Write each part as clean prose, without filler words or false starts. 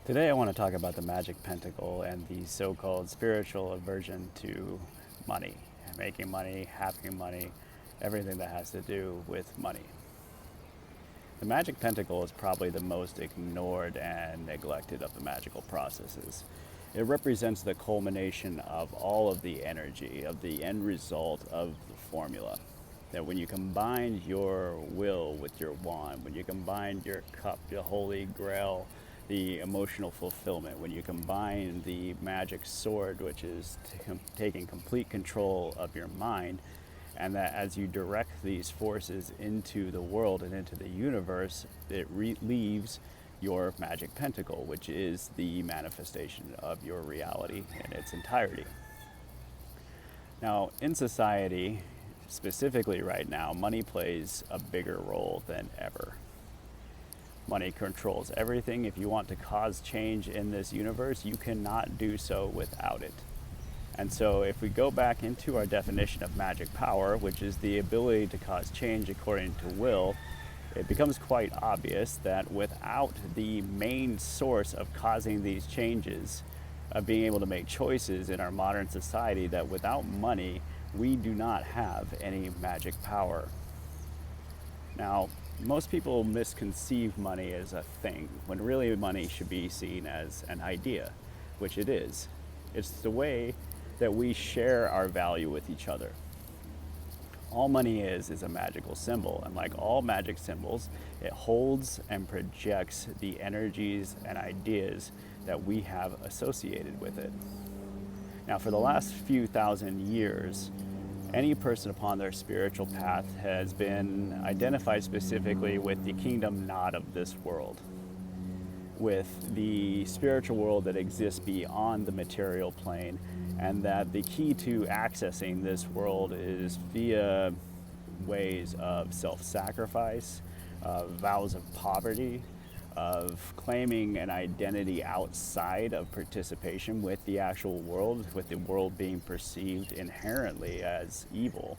Today I want to talk about the Magick Pentacle and the so-called spiritual aversion to money, making money, having money, everything that has to do with money. The Magick Pentacle is probably the most ignored and neglected of the magical processes. It represents the culmination of all of the energy, of the end result of the formula. That when you combine your will with your wand, when you combine your cup, your holy grail, the emotional fulfillment, when you combine the magic sword, which is taking complete control of your mind, and that as you direct these forces into the world and into the universe, it leaves your magic pentacle, which is the manifestation of your reality in its entirety. Now, in society, specifically right now, money plays a bigger role than ever. Money controls everything. If you want to cause change in this universe, you cannot do so without it. And so if we go back into our definition of magic power, which is the ability to cause change according to will, it becomes quite obvious that without the main source of causing these changes, of being able to make choices in our modern society, that without money, we do not have any magic power. Now, most people misconceive money as a thing, when really money should be seen as an idea, which it is. It's the way that we share our value with each other. All money is a magical symbol, and like all magic symbols, it holds and projects the energies and ideas that we have associated with it. Now, for the last few thousand years, any person upon their spiritual path has been identified specifically with the kingdom not of this world, with the spiritual world that exists beyond the material plane, and that the key to accessing this world is via ways of self-sacrifice, vows of poverty, of claiming an identity outside of participation with the actual world, with the world being perceived inherently as evil.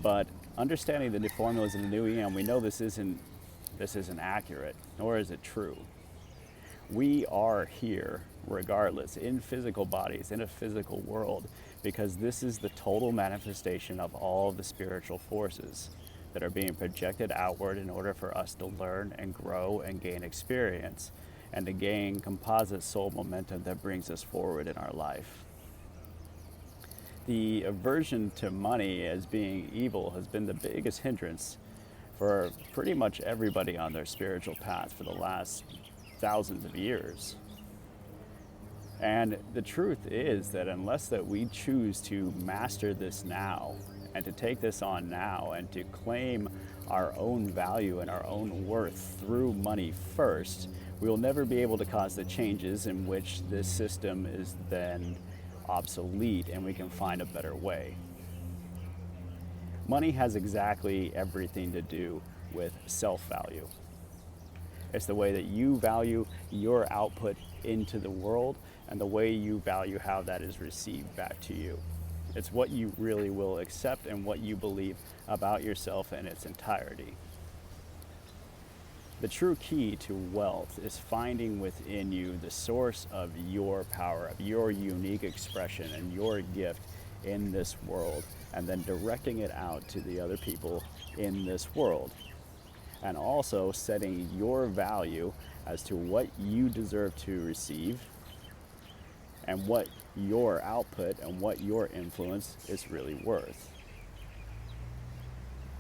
But understanding the formulas of the new eon, we know this isn't accurate, nor is it true. We are here regardless, in physical bodies, in a physical world, because this is the total manifestation of all the spiritual forces that are being projected outward in order for us to learn and grow and gain experience and to gain composite soul momentum that brings us forward in our life. The aversion to money as being evil has been the biggest hindrance for pretty much everybody on their spiritual path for the last thousands of years. And the truth is that unless that we choose to master this now, and to take this on now, and to claim our own value and our own worth through money first, we will never be able to cause the changes in which this system is then obsolete and we can find a better way. Money has exactly everything to do with self-value. It's the way that you value your output into the world and the way you value how that is received back to you. It's what you really will accept and what you believe about yourself in its entirety. The true key to wealth is finding within you the source of your power, of your unique expression and your gift in this world, and then directing it out to the other people in this world. And also setting your value as to what you deserve to receive and what your output and what your influence is really worth.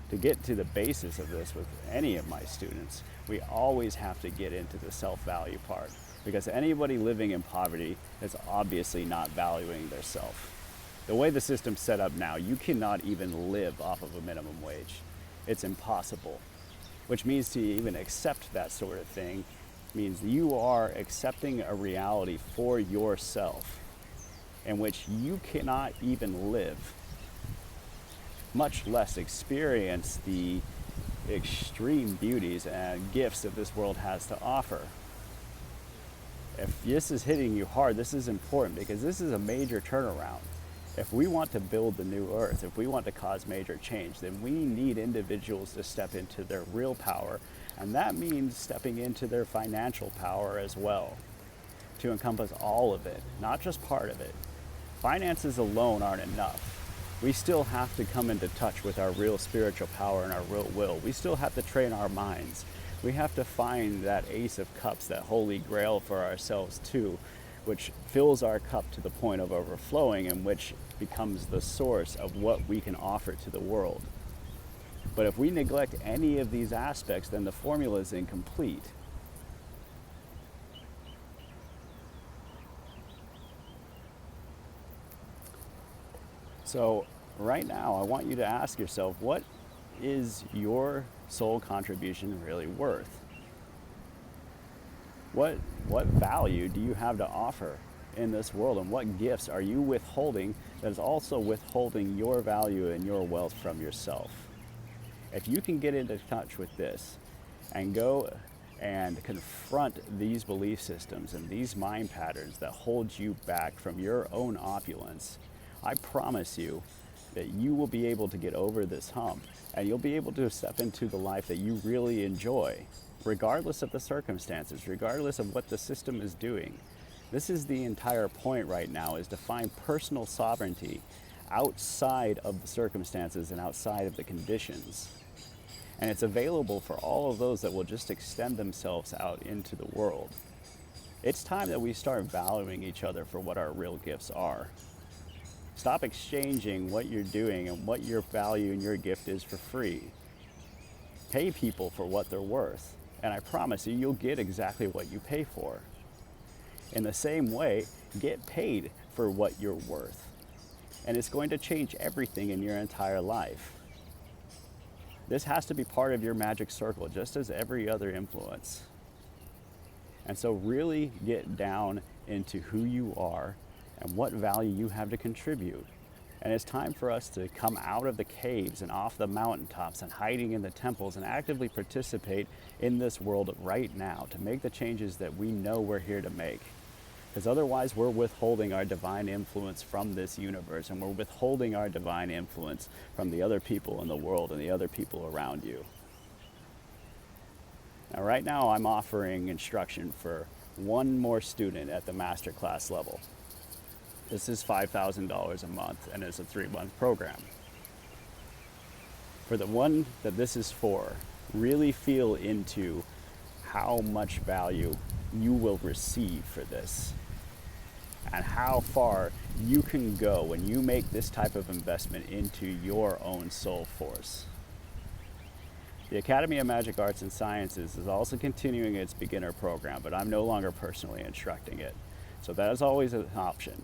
To get to the basis of this with any of my students, we always have to get into the self-value part, because anybody living in poverty is obviously not valuing their self. The way the system's set up now, you cannot even live off of a minimum wage. It's impossible, which means to even accept that sort of thing means you are accepting a reality for yourself in which you cannot even live, much less experience the extreme beauties and gifts that this world has to offer. If this is hitting you hard, this is important, because this is a major turnaround. If we want to build the new earth, if we want to cause major change, then we need individuals to step into their real power, and that means stepping into their financial power as well. to encompass all of it, not just part of it. Finances alone aren't enough. We still have to come into touch with our real spiritual power and our real will. We still have to train our minds. We have to find that ace of cups, that holy grail for ourselves too, which fills our cup to the point of overflowing and which becomes the source of what we can offer to the world. But if we neglect any of these aspects, then the formula is incomplete. So right now, I want you to ask yourself, what is your soul contribution really worth? What value do you have to offer in this world, and what gifts are you withholding that is also withholding your value and your wealth from yourself? If you can get into touch with this and go and confront these belief systems and these mind patterns that hold you back from your own opulence, I promise you that you will be able to get over this hump and you'll be able to step into the life that you really enjoy, regardless of the circumstances, regardless of what the system is doing. This is the entire point right now, is to find personal sovereignty outside of the circumstances and outside of the conditions. And it's available for all of those that will just extend themselves out into the world. It's time that we start valuing each other for what our real gifts are. Stop exchanging what you're doing and what your value and your gift is for free. Pay people for what they're worth, and I promise you, you'll get exactly what you pay for. In the same way, get paid for what you're worth, and it's going to change everything in your entire life. This has to be part of your magic circle, just as every other influence. And so really get down into who you are and what value you have to contribute. And it's time for us to come out of the caves and off the mountaintops and hiding in the temples and actively participate in this world right now to make the changes that we know we're here to make. Because otherwise we're withholding our divine influence from this universe, and we're withholding our divine influence from the other people in the world and the other people around you. Now right now I'm offering instruction for one more student at the masterclass level. This is $5,000 a month, and it's a 3-month program. For the one that this is for, really feel into how much value you will receive for this, and how far you can go when you make this type of investment into your own soul force. The Academy of Magic Arts and Sciences is also continuing its beginner program, but I'm no longer personally instructing it. So that is always an option.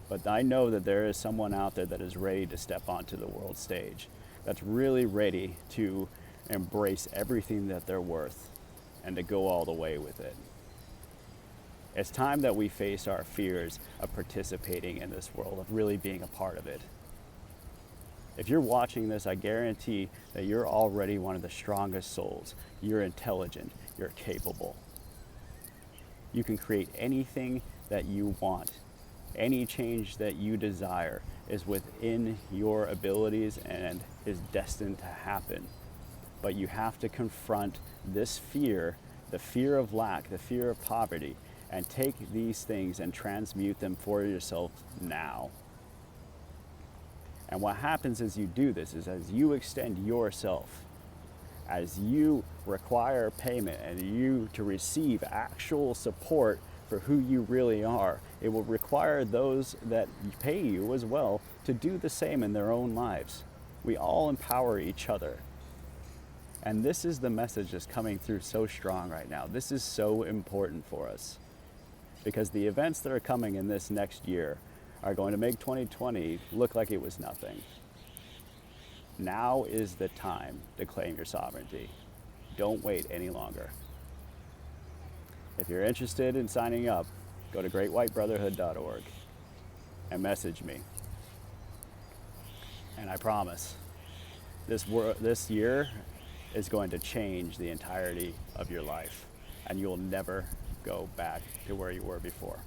But I know that there is someone out there that is ready to step onto the world stage, that's really ready to embrace everything that they're worth and to go all the way with it. It's time that we face our fears of participating in this world, of really being a part of it. If you're watching this, I guarantee that you're already one of the strongest souls. You're intelligent, you're capable. You can create anything that you want. Any change that you desire is within your abilities and is destined to happen. But you have to confront this fear, the fear of lack, the fear of poverty, and take these things and transmute them for yourself now. And what happens as you do this is, as you extend yourself, as you require payment and you to receive actual support for who you really are, it will require those that pay you as well to do the same in their own lives. We all empower each other. And this is the message that's coming through so strong right now. This is so important for us, because the events that are coming in this next year are going to make 2020 look like it was nothing. Now is the time to claim your sovereignty. Don't wait any longer. If you're interested in signing up, go to greatwhitebrotherhood.org and message me. And I promise, this year is going to change the entirety of your life, and you'll never go back to where you were before.